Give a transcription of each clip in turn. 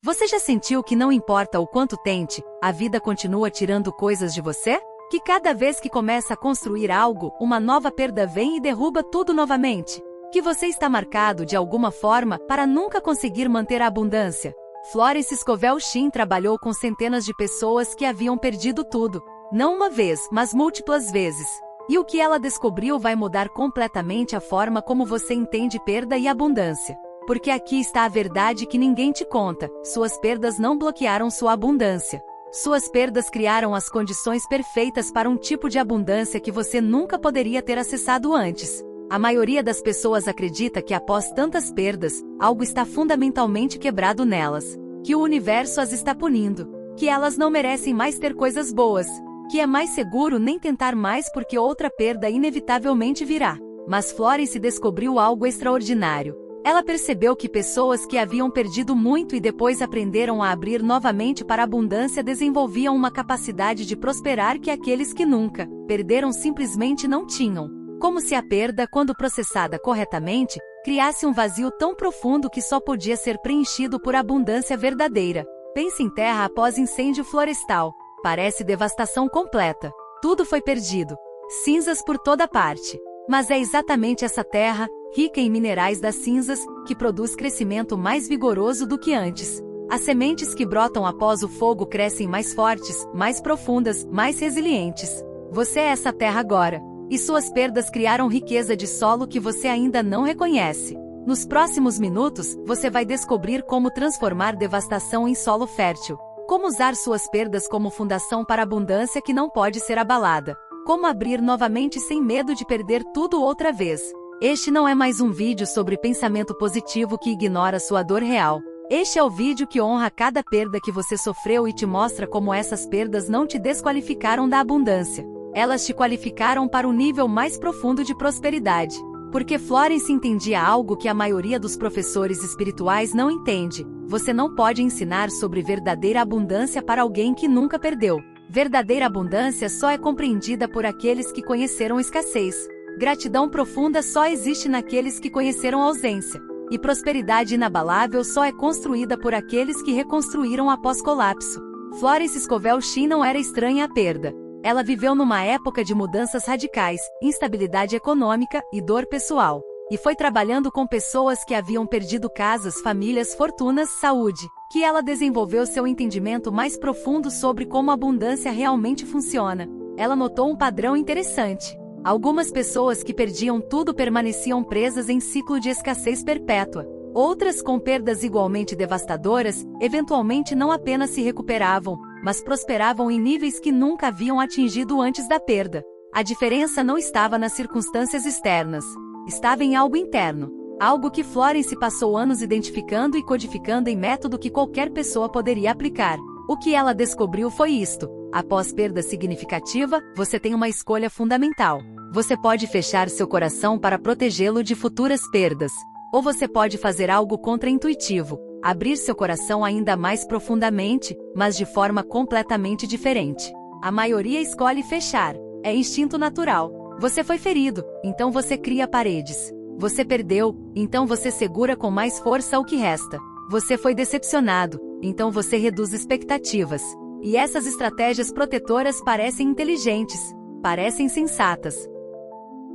Você já sentiu que não importa o quanto tente, a vida continua tirando coisas de você? Que cada vez que começa a construir algo, uma nova perda vem e derruba tudo novamente? Que você está marcado de alguma forma para nunca conseguir manter a abundância? Florence Scovel Shinn trabalhou com centenas de pessoas que haviam perdido tudo. Não uma vez, mas múltiplas vezes. E o que ela descobriu vai mudar completamente a forma como você entende perda e abundância. Porque aqui está a verdade que ninguém te conta: suas perdas não bloquearam sua abundância. Suas perdas criaram as condições perfeitas para um tipo de abundância que você nunca poderia ter acessado antes. A maioria das pessoas acredita que após tantas perdas, algo está fundamentalmente quebrado nelas. Que o universo as está punindo. Que elas não merecem mais ter coisas boas. Que é mais seguro nem tentar mais porque outra perda inevitavelmente virá. Mas Florence descobriu algo extraordinário. Ela percebeu que pessoas que haviam perdido muito e depois aprenderam a abrir novamente para a abundância desenvolviam uma capacidade de prosperar que aqueles que nunca perderam simplesmente não tinham. Como se a perda, quando processada corretamente, criasse um vazio tão profundo que só podia ser preenchido por abundância verdadeira. Pense em terra após incêndio florestal. Parece devastação completa. Tudo foi perdido. Cinzas por toda parte. Mas é exatamente essa terra, rica em minerais das cinzas, que produz crescimento mais vigoroso do que antes. As sementes que brotam após o fogo crescem mais fortes, mais profundas, mais resilientes. Você é essa terra agora. E suas perdas criaram riqueza de solo que você ainda não reconhece. Nos próximos minutos, você vai descobrir como transformar devastação em solo fértil. Como usar suas perdas como fundação para a abundância que não pode ser abalada. Como abrir novamente sem medo de perder tudo outra vez. Este não é mais um vídeo sobre pensamento positivo que ignora sua dor real. Este é o vídeo que honra cada perda que você sofreu e te mostra como essas perdas não te desqualificaram da abundância. Elas te qualificaram para um nível mais profundo de prosperidade. Porque Florence entendia algo que a maioria dos professores espirituais não entende. Você não pode ensinar sobre verdadeira abundância para alguém que nunca perdeu. Verdadeira abundância só é compreendida por aqueles que conheceram escassez. Gratidão profunda só existe naqueles que conheceram ausência. E prosperidade inabalável só é construída por aqueles que reconstruíram após colapso. Florence Scovel Shinn não era estranha à perda. Ela viveu numa época de mudanças radicais, instabilidade econômica e dor pessoal. E foi trabalhando com pessoas que haviam perdido casas, famílias, fortunas, saúde, que ela desenvolveu seu entendimento mais profundo sobre como a abundância realmente funciona. Ela notou um padrão interessante. Algumas pessoas que perdiam tudo permaneciam presas em ciclo de escassez perpétua. Outras, com perdas igualmente devastadoras, eventualmente não apenas se recuperavam, mas prosperavam em níveis que nunca haviam atingido antes da perda. A diferença não estava nas circunstâncias externas. Estava em algo interno. Algo que Florence passou anos identificando e codificando em método que qualquer pessoa poderia aplicar. O que ela descobriu foi isto: após perda significativa, você tem uma escolha fundamental. Você pode fechar seu coração para protegê-lo de futuras perdas. Ou você pode fazer algo contraintuitivo, abrir seu coração ainda mais profundamente, mas de forma completamente diferente. A maioria escolhe fechar. É instinto natural. Você foi ferido, então você cria paredes. Você perdeu, então você segura com mais força o que resta. Você foi decepcionado, então você reduz expectativas. E essas estratégias protetoras parecem inteligentes, parecem sensatas.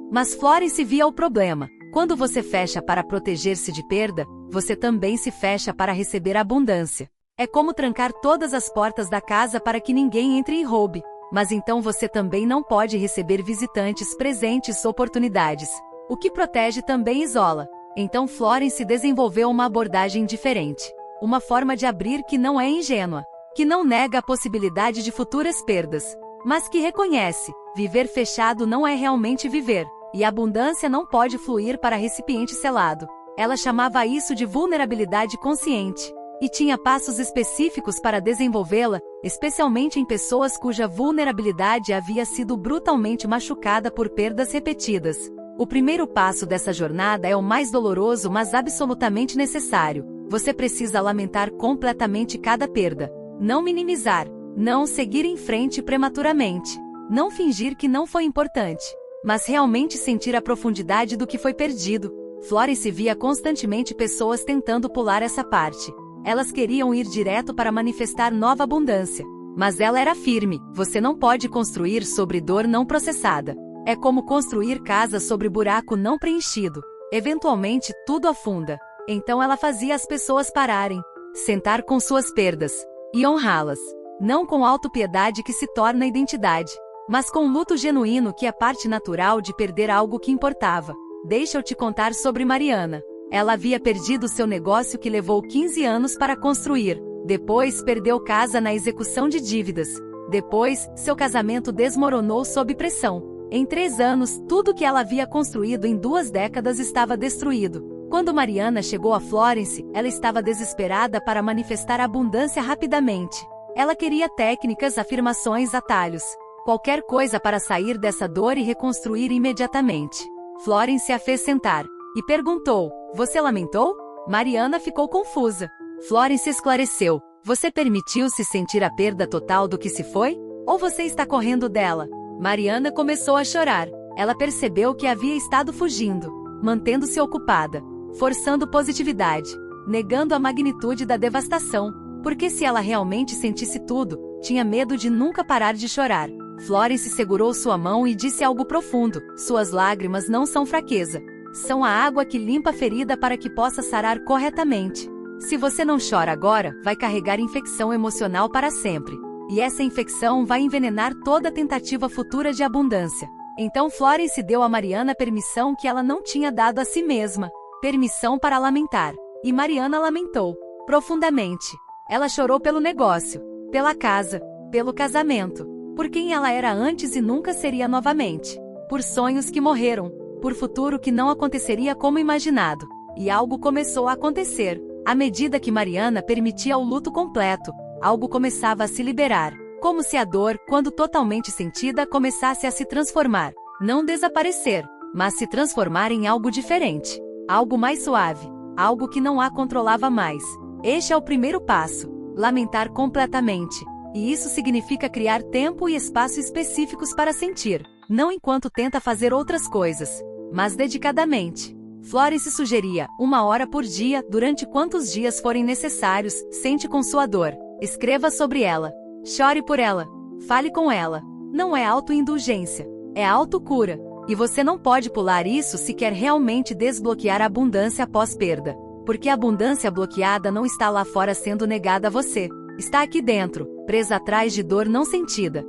Mas Florence via o problema. Quando você fecha para proteger-se de perda, você também se fecha para receber abundância. É como trancar todas as portas da casa para que ninguém entre e roube. Mas então você também não pode receber visitantes, presentes, oportunidades. O que protege também isola. Então Florence desenvolveu uma abordagem diferente. Uma forma de abrir que não é ingênua. Que não nega a possibilidade de futuras perdas. Mas que reconhece: viver fechado não é realmente viver. E a abundância não pode fluir para recipiente selado. Ela chamava isso de vulnerabilidade consciente. E tinha passos específicos para desenvolvê-la, especialmente em pessoas cuja vulnerabilidade havia sido brutalmente machucada por perdas repetidas. O primeiro passo dessa jornada é o mais doloroso, mas absolutamente necessário. Você precisa lamentar completamente cada perda. Não minimizar. Não seguir em frente prematuramente. Não fingir que não foi importante. Mas realmente sentir a profundidade do que foi perdido. Florence via constantemente pessoas tentando pular essa parte. Elas queriam ir direto para manifestar nova abundância. Mas ela era firme: você não pode construir sobre dor não processada. É como construir casa sobre buraco não preenchido. Eventualmente, tudo afunda. Então ela fazia as pessoas pararem, sentar com suas perdas e honrá-las. Não com autopiedade que se torna identidade, mas com luto genuíno que é parte natural de perder algo que importava. Deixa eu te contar sobre Mariana. Ela havia perdido seu negócio que levou 15 anos para construir. Depois perdeu casa na execução de dívidas. Depois, seu casamento desmoronou sob pressão. Em 3 anos, tudo que ela havia construído em 2 décadas estava destruído. Quando Mariana chegou a Florence, ela estava desesperada para manifestar abundância rapidamente. Ela queria técnicas, afirmações, atalhos. Qualquer coisa para sair dessa dor e reconstruir imediatamente. Florence a fez sentar e perguntou: você lamentou? Mariana ficou confusa. Florence esclareceu: você permitiu-se sentir a perda total do que se foi? Ou você está correndo dela? Mariana começou a chorar. Ela percebeu que havia estado fugindo, mantendo-se ocupada, forçando positividade, negando a magnitude da devastação, porque se ela realmente sentisse tudo, tinha medo de nunca parar de chorar. Florence segurou sua mão e disse algo profundo: suas lágrimas não são fraqueza. São a água que limpa a ferida para que possa sarar corretamente. Se você não chora agora, vai carregar infecção emocional para sempre. E essa infecção vai envenenar toda tentativa futura de abundância. Então Florence deu a Mariana permissão que ela não tinha dado a si mesma. Permissão para lamentar. E Mariana lamentou profundamente. Ela chorou pelo negócio, pela casa, pelo casamento, por quem ela era antes e nunca seria novamente, por sonhos que morreram, por futuro que não aconteceria como imaginado. E algo começou a acontecer. À medida que Mariana permitia o luto completo, algo começava a se liberar, como se a dor, quando totalmente sentida, começasse a se transformar. Não desaparecer, mas se transformar em algo diferente. Algo mais suave, algo que não a controlava mais. Este é o primeiro passo: lamentar completamente. E isso significa criar tempo e espaço específicos para sentir, não enquanto tenta fazer outras coisas, mas dedicadamente. Florence sugeria: 1 hora por dia, durante quantos dias forem necessários, sente com sua dor. Escreva sobre ela. Chore por ela. Fale com ela. Não é autoindulgência, é autocura. E você não pode pular isso se quer realmente desbloquear a abundância após perda. Porque a abundância bloqueada não está lá fora sendo negada a você. Está aqui dentro, presa atrás de dor não sentida.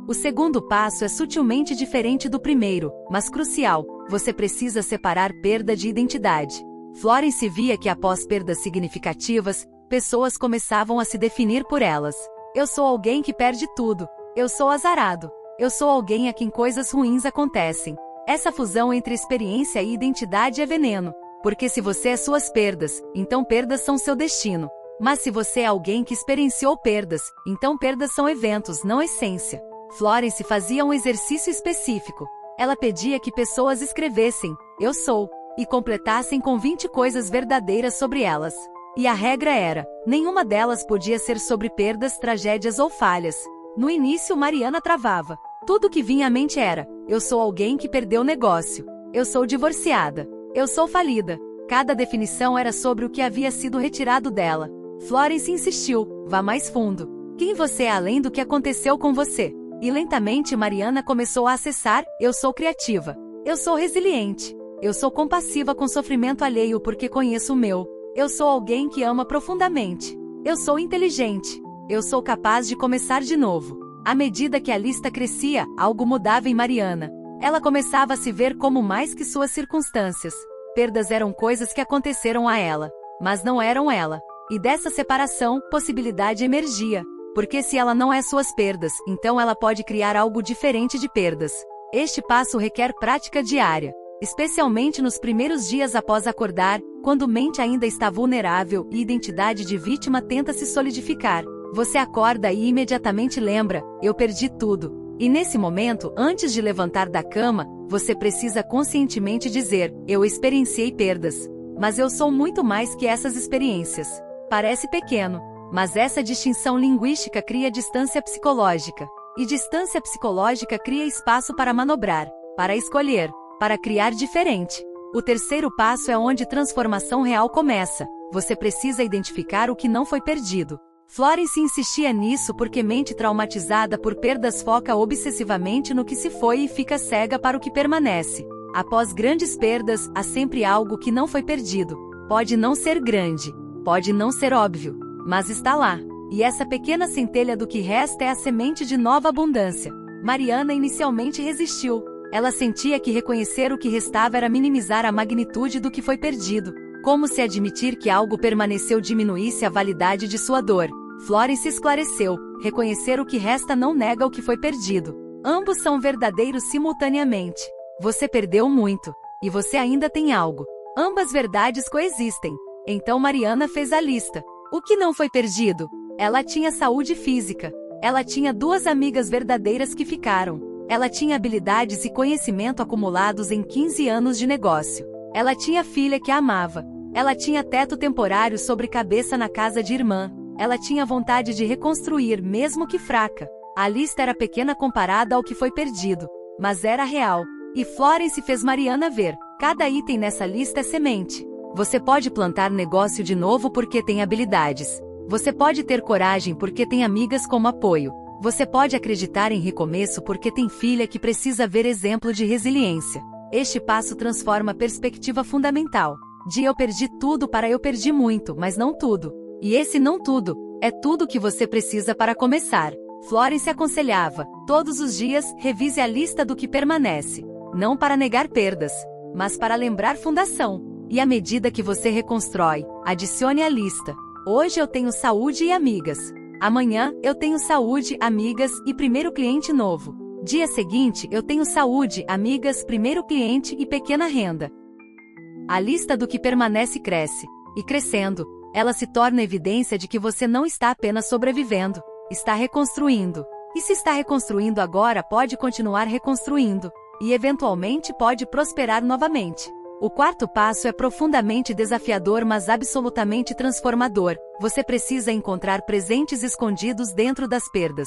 O segundo passo é sutilmente diferente do primeiro, mas crucial: você precisa separar perda de identidade. Florence via que após perdas significativas, pessoas começavam a se definir por elas. Eu sou alguém que perde tudo. Eu sou azarado. Eu sou alguém a quem coisas ruins acontecem. Essa fusão entre experiência e identidade é veneno. Porque se você é suas perdas, então perdas são seu destino. Mas se você é alguém que experienciou perdas, então perdas são eventos, não essência. Florence fazia um exercício específico. Ela pedia que pessoas escrevessem: eu sou, e completassem com 20 coisas verdadeiras sobre elas. E a regra era: nenhuma delas podia ser sobre perdas, tragédias ou falhas. No início Mariana travava. Tudo que vinha à mente era: eu sou alguém que perdeu o negócio. Eu sou divorciada. Eu sou falida. Cada definição era sobre o que havia sido retirado dela. Florence insistiu: vá mais fundo. Quem você é além do que aconteceu com você? E lentamente Mariana começou a acessar: eu sou criativa. Eu sou resiliente. Eu sou compassiva com sofrimento alheio porque conheço o meu. Eu sou alguém que ama profundamente. Eu sou inteligente. Eu sou capaz de começar de novo. À medida que a lista crescia, algo mudava em Mariana. Ela começava a se ver como mais que suas circunstâncias. Perdas eram coisas que aconteceram a ela, mas não eram ela. E dessa separação, possibilidade emergia. Porque se ela não é suas perdas, então ela pode criar algo diferente de perdas. Este passo requer prática diária, especialmente nos primeiros dias após acordar, quando mente ainda está vulnerável e identidade de vítima tenta se solidificar. Você acorda e imediatamente lembra: eu perdi tudo. E nesse momento, antes de levantar da cama, você precisa conscientemente dizer: eu experienciei perdas. Mas eu sou muito mais que essas experiências. Parece pequeno, mas essa distinção linguística cria distância psicológica. E distância psicológica cria espaço para manobrar, para escolher, para criar diferente. O terceiro passo é onde transformação real começa. Você precisa identificar o que não foi perdido. Florence insistia nisso porque mente traumatizada por perdas foca obsessivamente no que se foi e fica cega para o que permanece. Após grandes perdas, há sempre algo que não foi perdido. Pode não ser grande, pode não ser óbvio, mas está lá. E essa pequena centelha do que resta é a semente de nova abundância. Mariana inicialmente resistiu. Ela sentia que reconhecer o que restava era minimizar a magnitude do que foi perdido, como se admitir que algo permaneceu diminuísse a validade de sua dor. Florence esclareceu: reconhecer o que resta não nega o que foi perdido. Ambos são verdadeiros simultaneamente. Você perdeu muito, e você ainda tem algo. Ambas verdades coexistem. Então Mariana fez a lista. O que não foi perdido? Ela tinha saúde física. Ela tinha 2 amigas verdadeiras que ficaram. Ela tinha habilidades e conhecimento acumulados em 15 anos de negócio. Ela tinha filha que a amava. Ela tinha teto temporário sobre cabeça na casa de irmã. Ela tinha vontade de reconstruir, mesmo que fraca. A lista era pequena comparada ao que foi perdido, mas era real. E Florence fez Mariana ver: cada item nessa lista é semente. Você pode plantar negócio de novo porque tem habilidades. Você pode ter coragem porque tem amigas como apoio. Você pode acreditar em recomeço porque tem filha que precisa ver exemplo de resiliência. Este passo transforma a perspectiva fundamental. De eu perdi tudo para eu perdi muito, mas não tudo. E esse não tudo é tudo que você precisa para começar. Florence aconselhava: todos os dias, revise a lista do que permanece. Não para negar perdas, mas para lembrar fundação. E à medida que você reconstrói, adicione à lista: hoje eu tenho saúde e amigas. Amanhã, eu tenho saúde, amigas e primeiro cliente novo. Dia seguinte, eu tenho saúde, amigas, primeiro cliente e pequena renda. A lista do que permanece cresce. E crescendo, ela se torna evidência de que você não está apenas sobrevivendo, está reconstruindo. E se está reconstruindo agora, pode continuar reconstruindo. E eventualmente pode prosperar novamente. O quarto passo é profundamente desafiador, mas absolutamente transformador. Você precisa encontrar presentes escondidos dentro das perdas.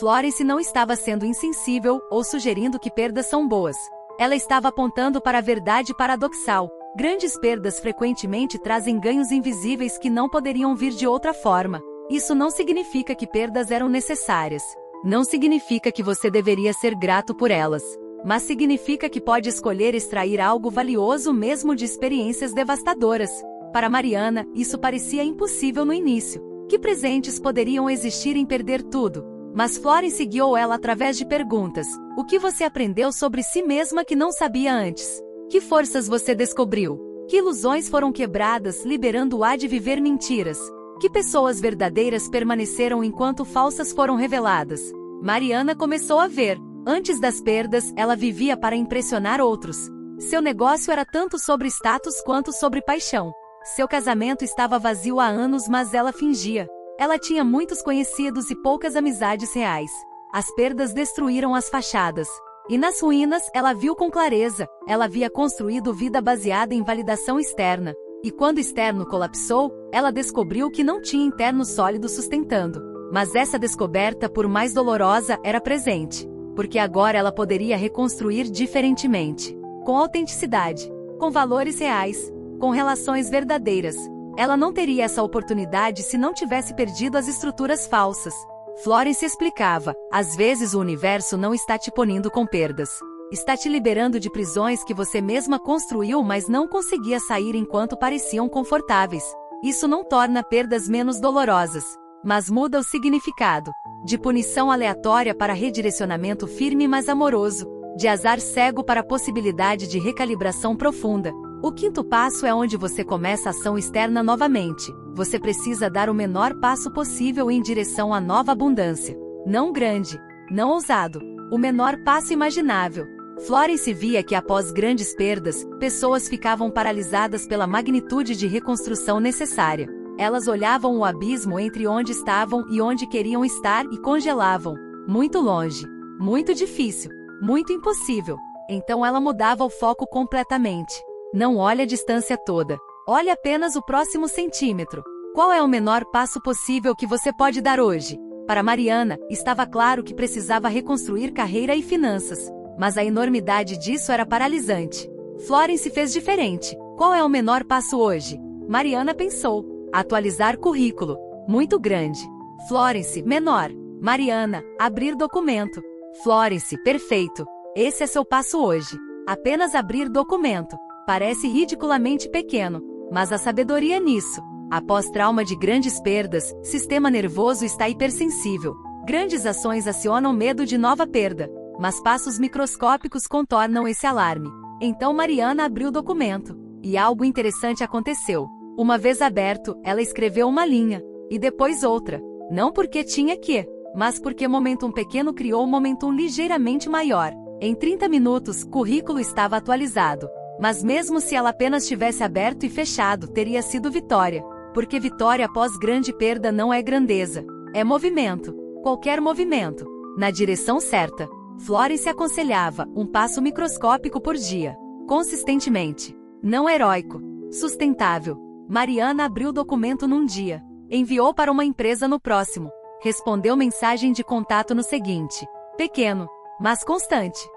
Florence não estava sendo insensível ou sugerindo que perdas são boas. Ela estava apontando para a verdade paradoxal. Grandes perdas frequentemente trazem ganhos invisíveis que não poderiam vir de outra forma. Isso não significa que perdas eram necessárias. Não significa que você deveria ser grato por elas. Mas significa que pode escolher extrair algo valioso mesmo de experiências devastadoras. Para Mariana, isso parecia impossível no início. Que presentes poderiam existir em perder tudo? Mas Florence guiou ela através de perguntas. O que você aprendeu sobre si mesma que não sabia antes? Que forças você descobriu? Que ilusões foram quebradas, liberando o há de viver mentiras? Que pessoas verdadeiras permaneceram enquanto falsas foram reveladas? Mariana começou a ver. Antes das perdas, ela vivia para impressionar outros. Seu negócio era tanto sobre status quanto sobre paixão. Seu casamento estava vazio há anos, mas ela fingia. Ela tinha muitos conhecidos e poucas amizades reais. As perdas destruíram as fachadas. E nas ruínas, ela viu com clareza. Ela havia construído vida baseada em validação externa. E quando o externo colapsou, ela descobriu que não tinha interno sólido sustentando. Mas essa descoberta, por mais dolorosa, era presente. Porque agora ela poderia reconstruir diferentemente. Com autenticidade. Com valores reais. Com relações verdadeiras. Ela não teria essa oportunidade se não tivesse perdido as estruturas falsas. Florence explicava: às vezes o universo não está te punindo com perdas. Está te liberando de prisões que você mesma construiu, mas não conseguia sair enquanto pareciam confortáveis. Isso não torna perdas menos dolorosas, mas muda o significado. De punição aleatória para redirecionamento firme mas amoroso. De azar cego para possibilidade de recalibração profunda. O quinto passo é onde você começa a ação externa novamente. Você precisa dar o menor passo possível em direção à nova abundância. Não grande, não ousado. O menor passo imaginável. Florence via que após grandes perdas, pessoas ficavam paralisadas pela magnitude de reconstrução necessária. Elas olhavam o abismo entre onde estavam e onde queriam estar e congelavam. Muito longe. Muito difícil. Muito impossível. Então ela mudava o foco completamente. Não olhe a distância toda. Olhe apenas o próximo centímetro. Qual é o menor passo possível que você pode dar hoje? Para Mariana, estava claro que precisava reconstruir carreira e finanças. Mas a enormidade disso era paralisante. Florence fez diferente. Qual é o menor passo hoje? Mariana pensou. Atualizar currículo. Muito grande. Florence, menor. Mariana, abrir documento. Florence, perfeito. Esse é seu passo hoje. Apenas abrir documento. Parece ridiculamente pequeno, mas a sabedoria nisso. Após trauma de grandes perdas, sistema nervoso está hipersensível. Grandes ações acionam medo de nova perda, mas passos microscópicos contornam esse alarme. Então Mariana abriu o documento, e algo interessante aconteceu. Uma vez aberto, ela escreveu uma linha, e depois outra. Não porque tinha que, mas porque Momentum pequeno criou um Momentum ligeiramente maior. Em 30 minutos, o currículo estava atualizado. Mas mesmo se ela apenas tivesse aberto e fechado, teria sido vitória. Porque vitória após grande perda não é grandeza. É movimento. Qualquer movimento. Na direção certa. Florence aconselhava, um passo microscópico por dia. Consistentemente. Não heróico. Sustentável. Mariana abriu o documento num dia. Enviou para uma empresa no próximo. Respondeu mensagem de contato no seguinte. Pequeno, mas constante.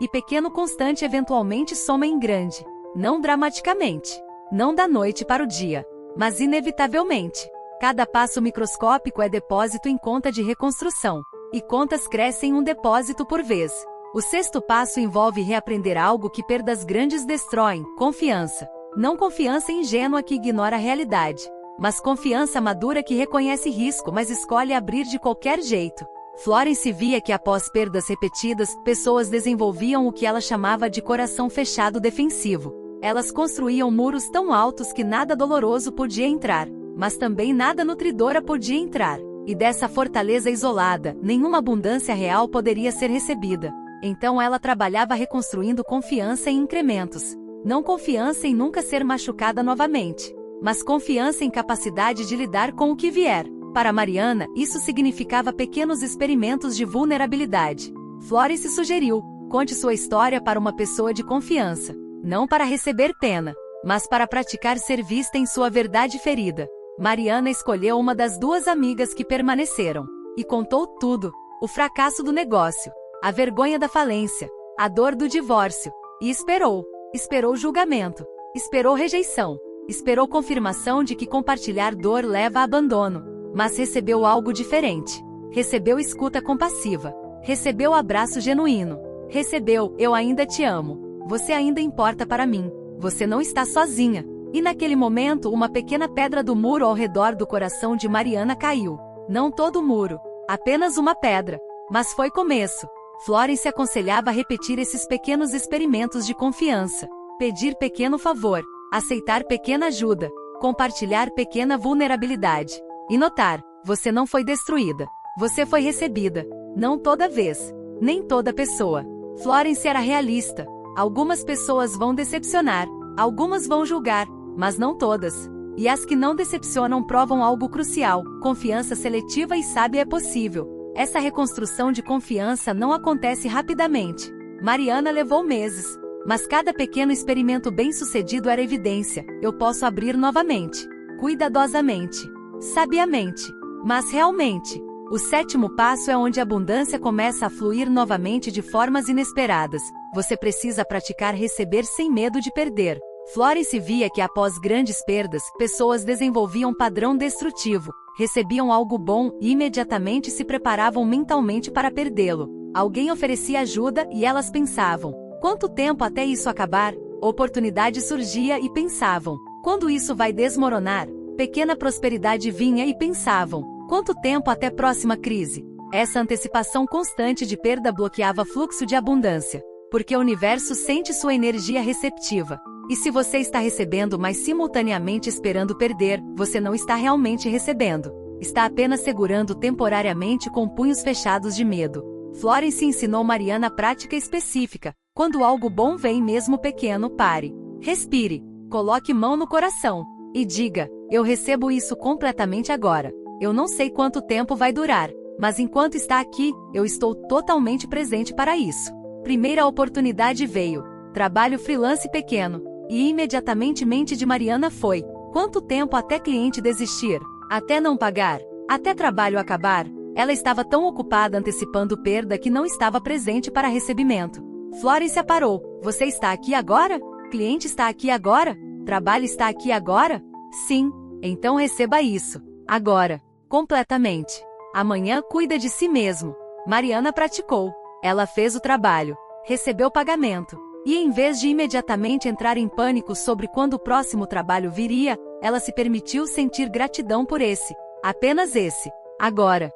E pequeno constante eventualmente soma em grande. Não dramaticamente. Não da noite para o dia. Mas inevitavelmente. Cada passo microscópico é depósito em conta de reconstrução. E contas crescem um depósito por vez. O sexto passo envolve reaprender algo que perdas grandes destroem, confiança. Não confiança ingênua que ignora a realidade. Mas confiança madura que reconhece risco mas escolhe abrir de qualquer jeito. Florence via que após perdas repetidas, pessoas desenvolviam o que ela chamava de coração fechado defensivo. Elas construíam muros tão altos que nada doloroso podia entrar, mas também nada nutridora podia entrar. E dessa fortaleza isolada, nenhuma abundância real poderia ser recebida. Então ela trabalhava reconstruindo confiança em incrementos. Não confiança em nunca ser machucada novamente, mas confiança em capacidade de lidar com o que vier. Para Mariana, isso significava pequenos experimentos de vulnerabilidade. Florence sugeriu, conte sua história para uma pessoa de confiança. Não para receber pena, mas para praticar ser vista em sua verdade ferida. Mariana escolheu uma das duas amigas que permaneceram. E contou tudo. O fracasso do negócio. A vergonha da falência. A dor do divórcio. E esperou. Esperou julgamento. Esperou rejeição. Esperou confirmação de que compartilhar dor leva a abandono. Mas recebeu algo diferente. Recebeu escuta compassiva. Recebeu abraço genuíno. Recebeu, eu ainda te amo. Você ainda importa para mim. Você não está sozinha. E naquele momento uma pequena pedra do muro ao redor do coração de Mariana caiu. Não todo o muro. Apenas uma pedra. Mas foi começo. Florence aconselhava repetir esses pequenos experimentos de confiança. Pedir pequeno favor. Aceitar pequena ajuda. Compartilhar pequena vulnerabilidade. E notar, você não foi destruída. Você foi recebida. Não toda vez. Nem toda pessoa. Florence era realista. Algumas pessoas vão decepcionar. Algumas vão julgar. Mas não todas. E as que não decepcionam provam algo crucial. Confiança seletiva e sábia é possível. Essa reconstrução de confiança não acontece rapidamente. Mariana levou meses. Mas cada pequeno experimento bem-sucedido era evidência. Eu posso abrir novamente. Cuidadosamente. Sabiamente. Mas realmente. O sétimo passo é onde a abundância começa a fluir novamente de formas inesperadas. Você precisa praticar receber sem medo de perder. Florence via que após grandes perdas, pessoas desenvolviam padrão destrutivo, recebiam algo bom e imediatamente se preparavam mentalmente para perdê-lo. Alguém oferecia ajuda e elas pensavam, quanto tempo até isso acabar? Oportunidade surgia e pensavam, quando isso vai desmoronar? Pequena prosperidade vinha e pensavam, quanto tempo até próxima crise? Essa antecipação constante de perda bloqueava fluxo de abundância, porque o universo sente sua energia receptiva. E se você está recebendo, mas simultaneamente esperando perder, você não está realmente recebendo. Está apenas segurando temporariamente com punhos fechados de medo. Florence ensinou Mariana a prática específica. Quando algo bom vem mesmo pequeno, pare. Respire. Coloque mão no coração. E diga, eu recebo isso completamente agora. Eu não sei quanto tempo vai durar. Mas enquanto está aqui, eu estou totalmente presente para isso. Primeira oportunidade veio. Trabalho freelance pequeno. E imediatamente mente de Mariana foi, quanto tempo até cliente desistir? Até não pagar? Até trabalho acabar? Ela estava tão ocupada antecipando perda que não estava presente para recebimento. Florence a parou, Você está aqui agora? Cliente está aqui agora? Trabalho está aqui agora? Sim. Então receba isso. Agora. Completamente. Amanhã cuida de si mesmo. Mariana praticou. Ela fez o trabalho. Recebeu pagamento. E em vez de imediatamente entrar em pânico sobre quando o próximo trabalho viria, ela se permitiu sentir gratidão por esse. Apenas esse. Agora.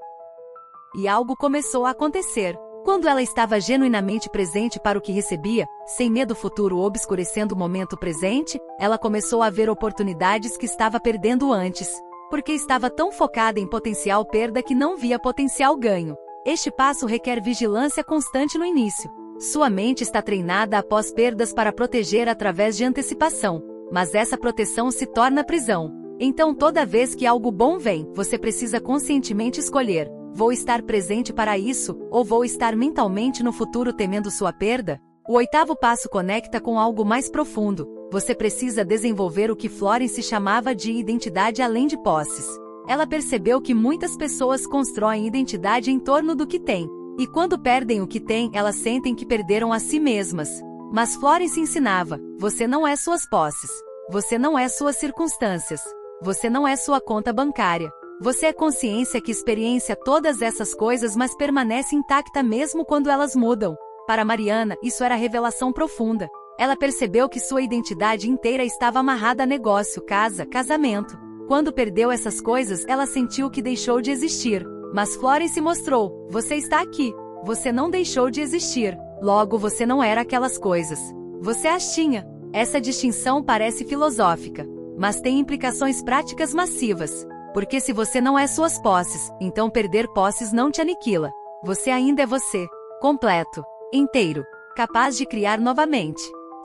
E algo começou a acontecer. Quando ela estava genuinamente presente para o que recebia, sem medo futuro obscurecendo o momento presente, ela começou a ver oportunidades que estava perdendo antes. Porque estava tão focada em potencial perda que não via potencial ganho. Este passo requer vigilância constante no início. Sua mente está treinada após perdas para proteger através de antecipação, mas essa proteção se torna prisão. Então toda vez que algo bom vem, você precisa conscientemente escolher: vou estar presente para isso, ou vou estar mentalmente no futuro temendo sua perda? O 8º passo conecta com algo mais profundo. Você precisa desenvolver o que Florence chamava de identidade além de posses. Ela percebeu que muitas pessoas constroem identidade em torno do que têm. E quando perdem o que têm, elas sentem que perderam a si mesmas. Mas Florence ensinava: você não é suas posses. Você não é suas circunstâncias. Você não é sua conta bancária. Você é consciência que experiencia todas essas coisas, mas permanece intacta mesmo quando elas mudam. Para Mariana, isso era revelação profunda. Ela percebeu que sua identidade inteira estava amarrada a negócio, casa, casamento. Quando perdeu essas coisas, ela sentiu que deixou de existir. Mas Florence mostrou: você está aqui. Você não deixou de existir. Logo você não era aquelas coisas. Você as tinha. Essa distinção parece filosófica, mas tem implicações práticas massivas. Porque se você não é suas posses, então perder posses não te aniquila. Você ainda é você. Completo. Inteiro. Capaz de criar novamente.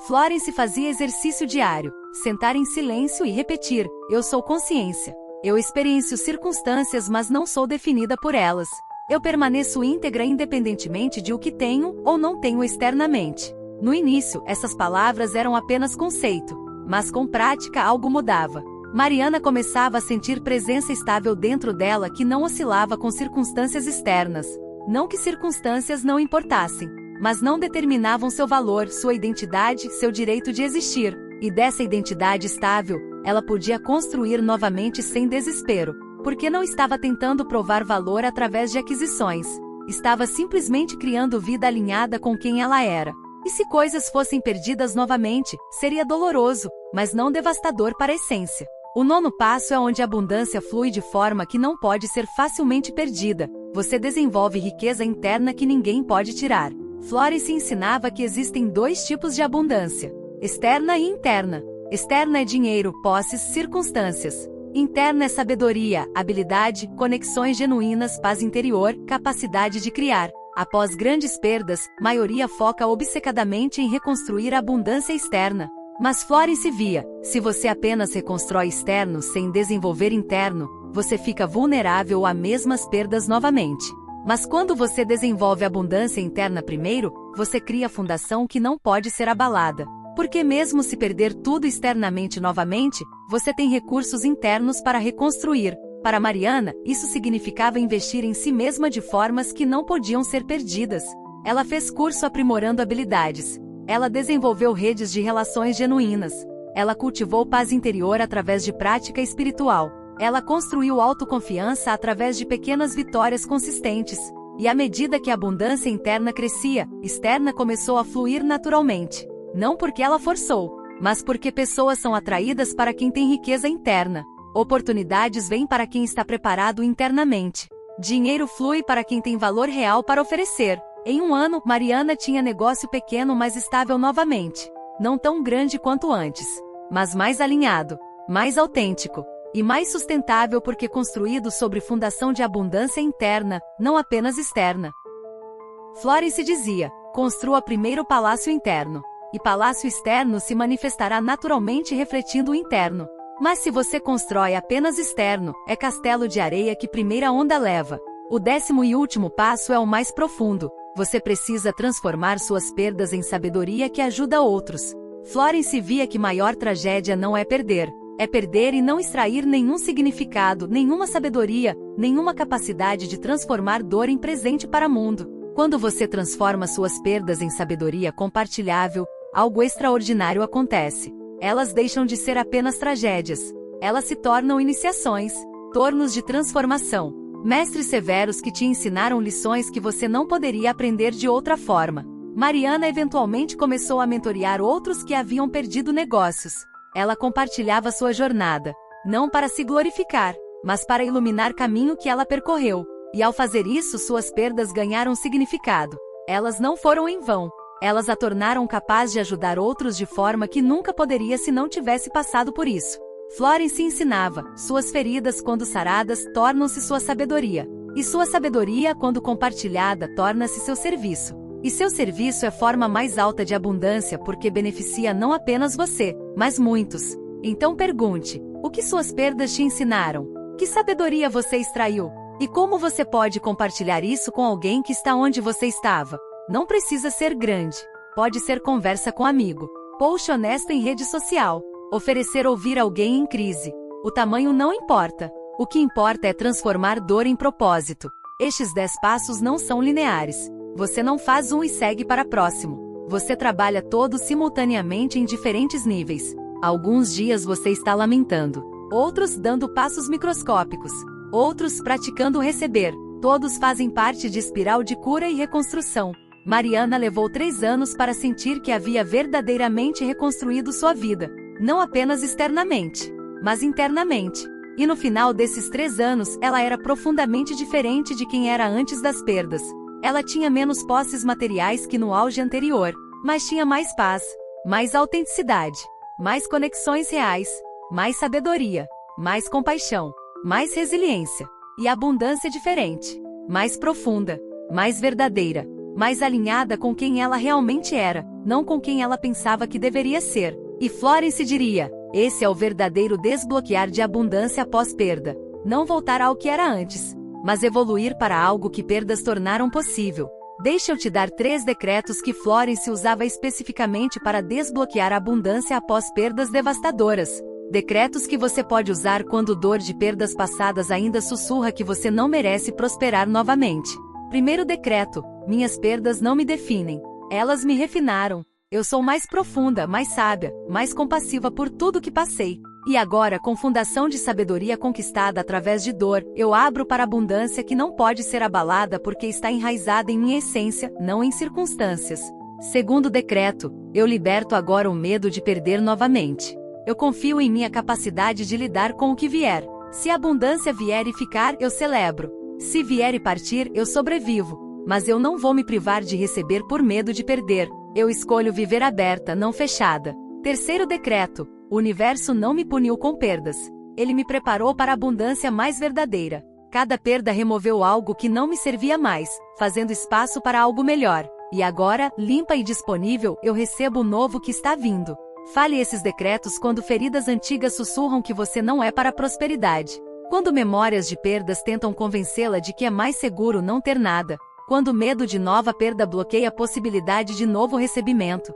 Florence fazia exercício diário. Sentar em silêncio e repetir: eu sou consciência. Eu experiencio circunstâncias, mas não sou definida por elas. Eu permaneço íntegra independentemente de o que tenho ou não tenho externamente. No início, essas palavras eram apenas conceito, mas com prática algo mudava. Mariana começava a sentir presença estável dentro dela que não oscilava com circunstâncias externas. Não que circunstâncias não importassem, mas não determinavam seu valor, sua identidade, seu direito de existir. E dessa identidade estável, ela podia construir novamente sem desespero, porque não estava tentando provar valor através de aquisições. Estava simplesmente criando vida alinhada com quem ela era. E se coisas fossem perdidas novamente, seria doloroso, mas não devastador para a essência. O 9º passo é onde a abundância flui de forma que não pode ser facilmente perdida. Você desenvolve riqueza interna que ninguém pode tirar. Florence ensinava que existem 2 tipos de abundância: externa e interna. Externa é dinheiro, posses, circunstâncias. Interna é sabedoria, habilidade, conexões genuínas, paz interior, capacidade de criar. Após grandes perdas, maioria foca obcecadamente em reconstruir a abundância externa. Mas Florence via: se você apenas reconstrói externo sem desenvolver interno, você fica vulnerável a mesmas perdas novamente. Mas quando você desenvolve abundância interna primeiro, você cria a fundação que não pode ser abalada. Porque mesmo se perder tudo externamente novamente, você tem recursos internos para reconstruir. Para Mariana, isso significava investir em si mesma de formas que não podiam ser perdidas. Ela fez curso aprimorando habilidades. Ela desenvolveu redes de relações genuínas. Ela cultivou paz interior através de prática espiritual. Ela construiu autoconfiança através de pequenas vitórias consistentes. E à medida que a abundância interna crescia, externa começou a fluir naturalmente. Não porque ela forçou, mas porque pessoas são atraídas para quem tem riqueza interna. Oportunidades vêm para quem está preparado internamente. Dinheiro flui para quem tem valor real para oferecer. Em 1 ano, Mariana tinha negócio pequeno, mas estável novamente. Não tão grande quanto antes, mas mais alinhado, mais autêntico e mais sustentável porque construído sobre fundação de abundância interna, não apenas externa. Florence dizia: construa primeiro o palácio interno, e palácio externo se manifestará naturalmente refletindo o interno. Mas se você constrói apenas externo, é castelo de areia que primeira onda leva. O 10º e último passo é o mais profundo. Você precisa transformar suas perdas em sabedoria que ajuda outros. Florence via que maior tragédia não é perder e não extrair nenhum significado, nenhuma sabedoria, nenhuma capacidade de transformar dor em presente para o mundo. Quando você transforma suas perdas em sabedoria compartilhável, algo extraordinário acontece. Elas deixam de ser apenas tragédias. Elas se tornam iniciações, tornos de transformação, mestres severos que te ensinaram lições que você não poderia aprender de outra forma. Mariana eventualmente começou a mentorear outros que haviam perdido negócios. Ela compartilhava sua jornada, não para se glorificar, mas para iluminar o caminho que ela percorreu. E ao fazer isso, suas perdas ganharam significado. Elas não foram em vão. Elas a tornaram capaz de ajudar outros de forma que nunca poderia se não tivesse passado por isso. Florence ensinava, suas feridas quando saradas tornam-se sua sabedoria. E sua sabedoria quando compartilhada torna-se seu serviço. E seu serviço é a forma mais alta de abundância porque beneficia não apenas você, mas muitos. Então pergunte, o que suas perdas te ensinaram? Que sabedoria você extraiu? E como você pode compartilhar isso com alguém que está onde você estava? Não precisa ser grande. Pode ser conversa com amigo, post honesto em rede social, oferecer ouvir alguém em crise. O tamanho não importa. O que importa é transformar dor em propósito. Estes 10 passos não são lineares. Você não faz um e segue para próximo. Você trabalha todos simultaneamente em diferentes níveis. Alguns dias você está lamentando, outros dando passos microscópicos, outros praticando receber. Todos fazem parte de espiral de cura e reconstrução. Mariana levou 3 anos para sentir que havia verdadeiramente reconstruído sua vida. Não apenas externamente, mas internamente. E no final desses 3 anos, ela era profundamente diferente de quem era antes das perdas. Ela tinha menos posses materiais que no auge anterior, mas tinha mais paz, mais autenticidade, mais conexões reais, mais sabedoria, mais compaixão, mais resiliência. E abundância diferente, mais profunda, mais verdadeira, mais alinhada com quem ela realmente era, não com quem ela pensava que deveria ser. E Florence diria, esse é o verdadeiro desbloquear de abundância após perda. Não voltar ao que era antes, mas evoluir para algo que perdas tornaram possível. Deixa eu te dar 3 decretos que Florence usava especificamente para desbloquear a abundância após perdas devastadoras. Decretos que você pode usar quando dor de perdas passadas ainda sussurra que você não merece prosperar novamente. Primeiro decreto: minhas perdas não me definem. Elas me refinaram. Eu sou mais profunda, mais sábia, mais compassiva por tudo que passei. E agora, com fundação de sabedoria conquistada através de dor, eu abro para a abundância que não pode ser abalada porque está enraizada em minha essência, não em circunstâncias. Segundo decreto: eu liberto agora o medo de perder novamente. Eu confio em minha capacidade de lidar com o que vier. Se a abundância vier e ficar, eu celebro. Se vier e partir, eu sobrevivo. Mas eu não vou me privar de receber por medo de perder. Eu escolho viver aberta, não fechada. Terceiro decreto: o universo não me puniu com perdas. Ele me preparou para a abundância mais verdadeira. Cada perda removeu algo que não me servia mais, fazendo espaço para algo melhor. E agora, limpa e disponível, eu recebo o novo que está vindo. Fale esses decretos quando feridas antigas sussurram que você não é para a prosperidade. Quando memórias de perdas tentam convencê-la de que é mais seguro não ter nada. Quando o medo de nova perda bloqueia a possibilidade de novo recebimento.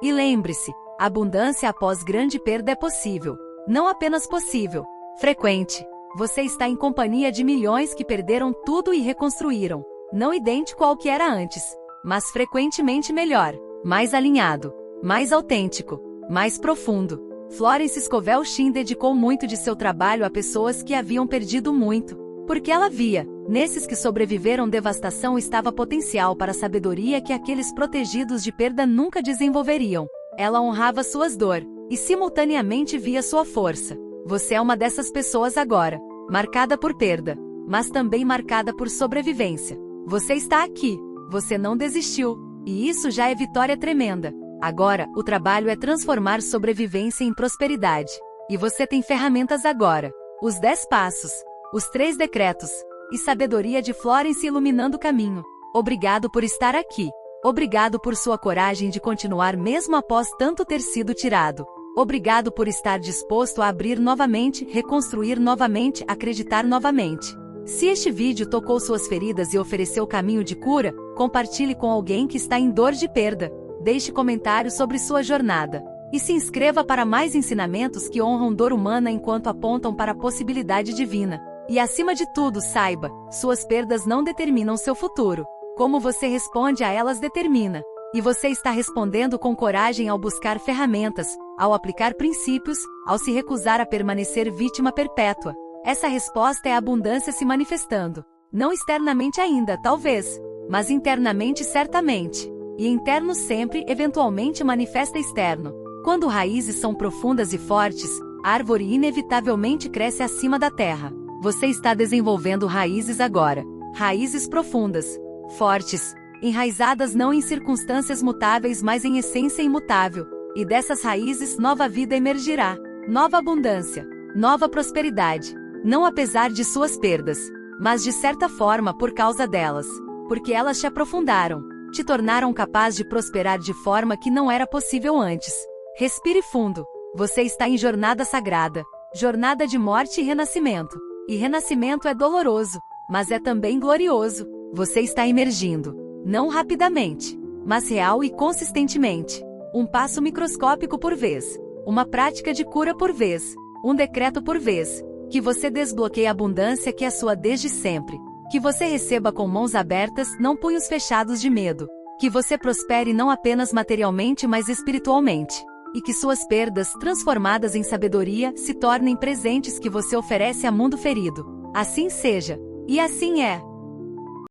E lembre-se, abundância após grande perda é possível. Não apenas possível, frequente. Você está em companhia de milhões que perderam tudo e reconstruíram. Não idêntico ao que era antes, mas frequentemente melhor, mais alinhado, mais autêntico, mais profundo. Florence Scovel Shinn dedicou muito de seu trabalho a pessoas que haviam perdido muito, porque ela via, nesses que sobreviveram devastação estava potencial para a sabedoria que aqueles protegidos de perda nunca desenvolveriam. Ela honrava suas dores, e simultaneamente via sua força. Você é uma dessas pessoas agora, marcada por perda, mas também marcada por sobrevivência. Você está aqui, você não desistiu, e isso já é vitória tremenda. Agora, o trabalho é transformar sobrevivência em prosperidade. E você tem ferramentas agora. Os 10 passos, os 3 decretos, e sabedoria de Florence iluminando o caminho. Obrigado por estar aqui. Obrigado por sua coragem de continuar mesmo após tanto ter sido tirado. Obrigado por estar disposto a abrir novamente, reconstruir novamente, acreditar novamente. Se este vídeo tocou suas feridas e ofereceu caminho de cura, compartilhe com alguém que está em dor de perda. Deixe comentários sobre sua jornada. E se inscreva para mais ensinamentos que honram dor humana enquanto apontam para a possibilidade divina. E acima de tudo, saiba, suas perdas não determinam seu futuro. Como você responde a elas determina. E você está respondendo com coragem ao buscar ferramentas, ao aplicar princípios, ao se recusar a permanecer vítima perpétua. Essa resposta é a abundância se manifestando. Não externamente ainda, talvez, mas internamente certamente. E interno sempre, eventualmente manifesta externo. Quando raízes são profundas e fortes, a árvore inevitavelmente cresce acima da terra. Você está desenvolvendo raízes agora. Raízes profundas, fortes, enraizadas não em circunstâncias mutáveis, mas em essência imutável. E dessas raízes nova vida emergirá. Nova abundância, nova prosperidade. Não apesar de suas perdas, mas de certa forma por causa delas. Porque elas te aprofundaram, te tornaram capaz de prosperar de forma que não era possível antes. Respire fundo. Você está em jornada sagrada. Jornada de morte e renascimento. E renascimento é doloroso, mas é também glorioso. Você está emergindo. Não rapidamente, mas real e consistentemente. Um passo microscópico por vez. Uma prática de cura por vez. Um decreto por vez. Que você desbloqueie a abundância que é sua desde sempre. Que você receba com mãos abertas, não punhos fechados de medo. Que você prospere não apenas materialmente, mas espiritualmente. E que suas perdas, transformadas em sabedoria, se tornem presentes que você oferece a mundo ferido. Assim seja. E assim é.